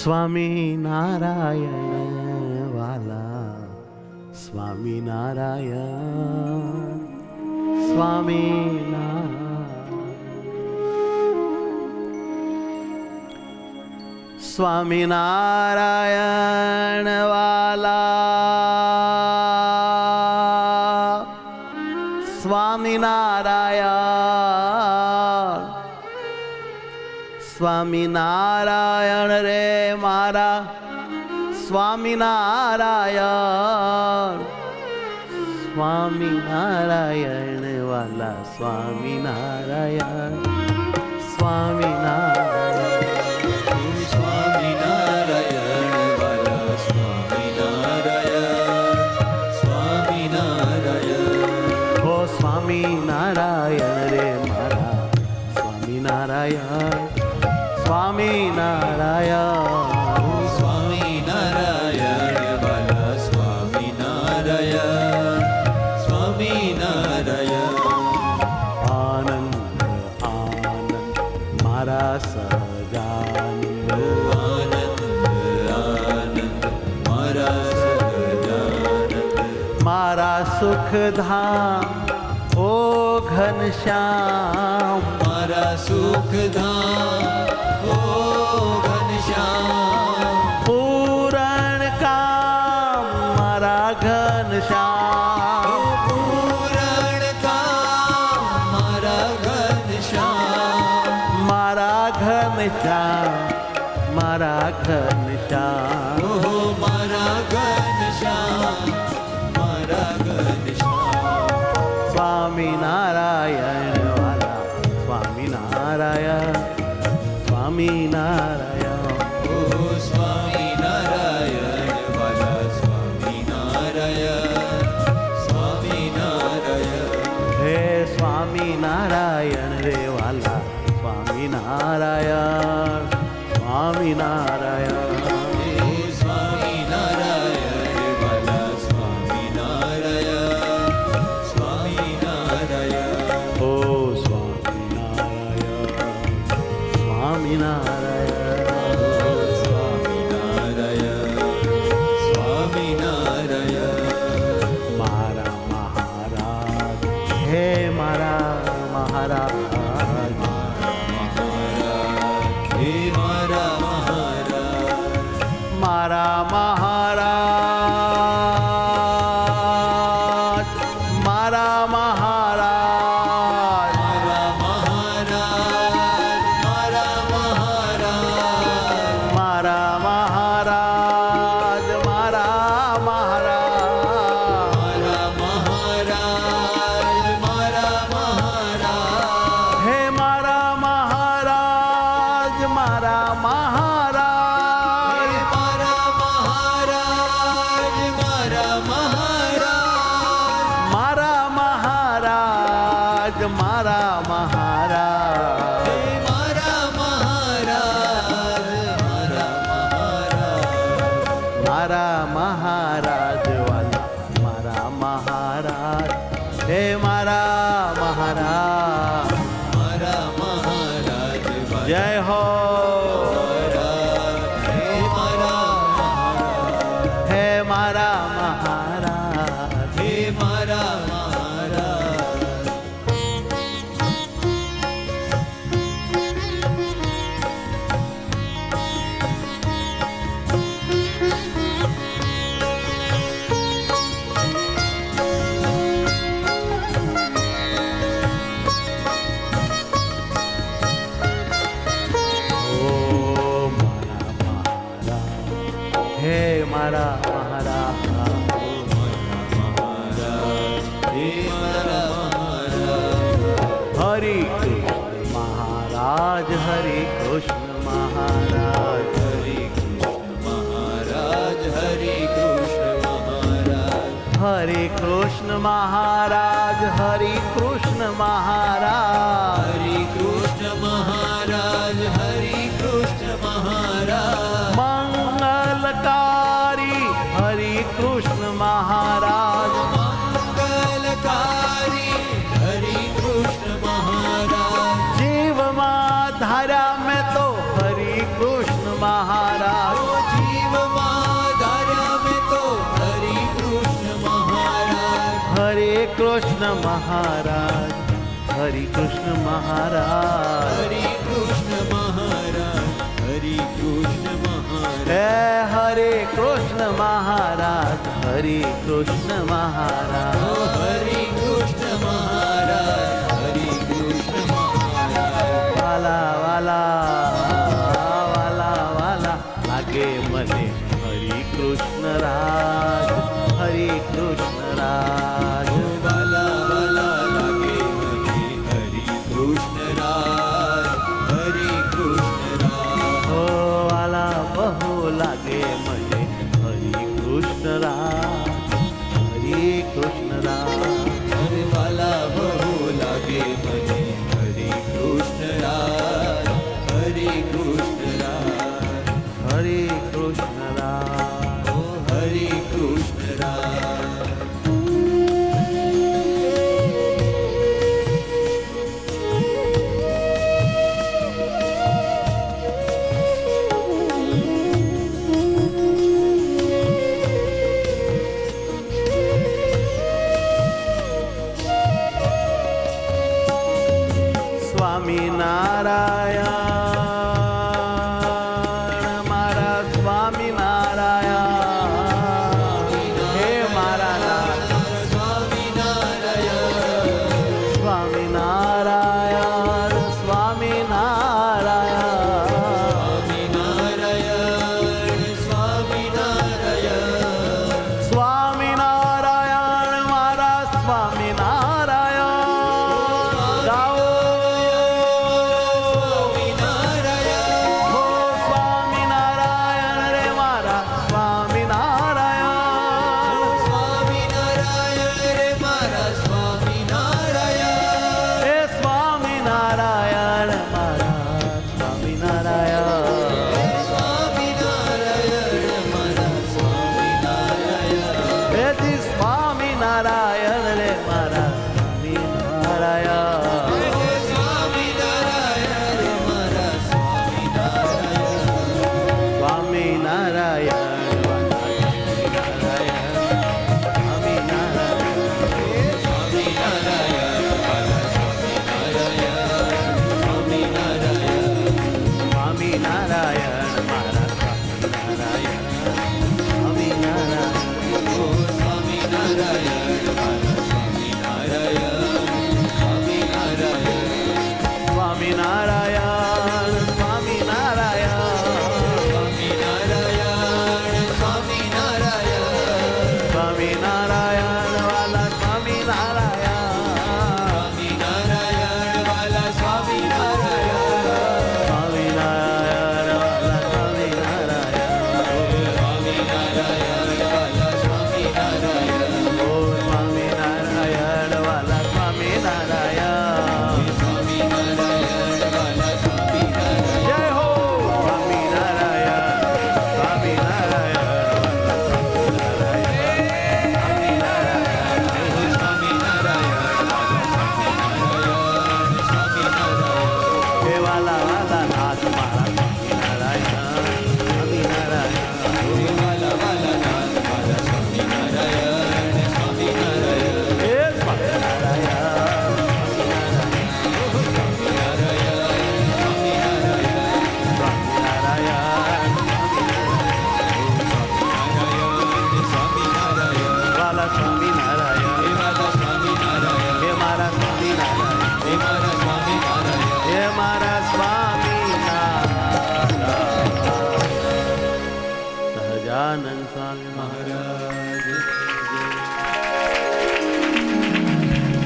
સ્વામિનારાયણ વાલા સ્વામિનારાયણ સ્વામિનારાયણ વાલા સ્વામિનારાયણ સ્વામિનારાયણ રે મારા સ્વામિનારાયણ સ્વામિનારાયણ વાલા સ્વામિનારાયણ સ્વામિનારાયણ સ્વામિનારાયણ વાલા સ્વામિનારાયણ સ્વામિનારાયણ હો સ્વામિનારાયણ રે મારા સ્વામિનારાયણ સ્વામિનારાયણ સ્વામિનારાયણ વાલા સ્વામિનારાયણ સ્વામિનારાયણ આનંદ આનંદ મારા સહજાનંદ આનંદ આનંદ મારા સહજાનંદ મારા સુખધામ ઓ ઘનશ્યામ મારા સુખધામ ઓ ઘનશ્યામ પૂરણ કામ મારા ઘનશ્યામ પૂરણ કામ મારા ઘનશ્યામ મારા ઘનશ્યામ મારા ઘનશ્યામ ઓહો મારા ઘનશ્યામ મારા ઘનશ્યામ સ્વામિનારાયણ વાલા સ્વામિનારાયણ સ્વામિનારાયણ ઓહો સ્વામિનારાયણ વાલા સ્વામિનારાયણ સ્વામિનારાયણ હે સ્વામિનારાયણ રે વાલા સ્વામિનારાયણ સ્વામિનારાયણ હે સ્વામિનારાયણ વાલા સ્વામિનારાયણ સ્વામિનારાયણ ઓ સ્વામિનારાયણ સ્વામિનારાયણ સ્વામિનારાયણ સ્વામિનારાયણ મારા મહારાજ હે મારા મહારાજ હે મારા મહારાજ મારા મહારાજ મારા મહારાજ મારા મહારાજ મારા મહારાજ મારા મહારાજ મારા મહારાજ મારા મહારાજ મારા મહારાજ હે મારા મહારાજ મારા મહારાજ મારા મહારાજ મારા મહારાજ મારા મહારાજ મારા મહારાજ મારા મહારાજ મારા મહારાજ વાલા મારા મહારાજ હે મારા મહારાજ મારા મહારાજ જય હો હે મારા હે મારા મહારાજ હે મારા મહારાજ ઓ મારા મહારાજ હે મારા મહારાજ હે મારા મહારાજ હરિ કૃષ્ણ મહારાજ હરિ કૃષ્ણ મહારાજ હરે કૃષ્ણ મહારાજ હરે કૃષ્ણ મહારાજ હરે કૃષ્ણ મહારાજ હરે કૃષ્ણ મહારાજ હરે કૃષ્ણ મહારાજ હરે કૃષ્ણ મહારાજ મંગલકારી હરે કૃષ્ણ મહારાજ મંગલકારી હરે કૃષ્ણ મહારાજ જીવમાં ધાર્યા મેં તો હરે કૃષ્ણ મહારાજ કૃષ્ણ મહારાજ હરે કૃષ્ણ મહારાજ હરે કૃષ્ણ મહારાજ હરે કૃષ્ણ મહારાજ હે હરે કૃષ્ણ મહારાજ હરે કૃષ્ણ મહારાજ હરે કૃષ્ણ મહારાજ હરે કૃષ્ણ મહારાજ વાલા વાલા વાલા વાલા લાગે મને હરે કૃષ્ણ રાજ હરે કૃષ્ણ રાજ વાલા વાલા લાગે મને હરે કૃષ્ણ રાજ હરે કૃષ્ણ રાજ ઓ વાલા બહુ લાગે મને હરે કૃષ્ણ રાજ હરે કૃષ્ણ રાજ હરે વાલા બહુ લાગે મને હરે કૃષ્ણ રાજ હરે કૃષ્ણ રાજ હરે કૃષ્ણ રાજ ઓ હરે કૃષ્ણ રાજ સ્વામિનારાયણ મારા સ્વામિનારાયણ હે મારા નાથ સ્વામિનારાયણ સ્વામિનારાયણ સ્વામિનારાયણ સ્વામિનારાયણ સ્વામિનારાયણ સ્વામિનારાયણ મારા સ્વામિનારાયણ ગાઓ સ્વામિનારાયણ હો સ્વામિનારાયણ રે મારા સ્વામિનારાયણ સ્વામિનારાયણ રે મારા સ્વામિનારાયણ હે સ્વામિનારાયણ મારા સ્વામિનારાયણ સ્વામિનારાયણ મારા સ્વામિનારાયણ હે જી સ્વામિનારાયણ રે મારા સ્વામિનારાયણ સ્વામિનારાયણ રે મારા સ્વામિનારાયણ સ્વામિનારાયણ સ્વામિનારાયણ મારા સ્વામિનારાયણ સ્વામિનારાયણ સ્વામિનારાયણ વાલા સ્વામિનારાયણ સ્વામિનારાયણ વાલા સ્વામિનારાયણ ઓ સ્વામિનારાયણ વાલા સ્વામિનારાયણ જય હો સ્વામિનારાયણ સ્વામિનારાયણ હે વાલા વાલા નાથ મારા સ્વામિનારાયણ સ્વામિનારાયણ હે સ્વામિનારાયણ સ્વામિનારાયણ વાલા સ્વામિનારાયણ હે મારા સ્વામિનારાયણ હે મારા સ્વામિનારાયણ સહજાનંદ સ્વામી મહારાજ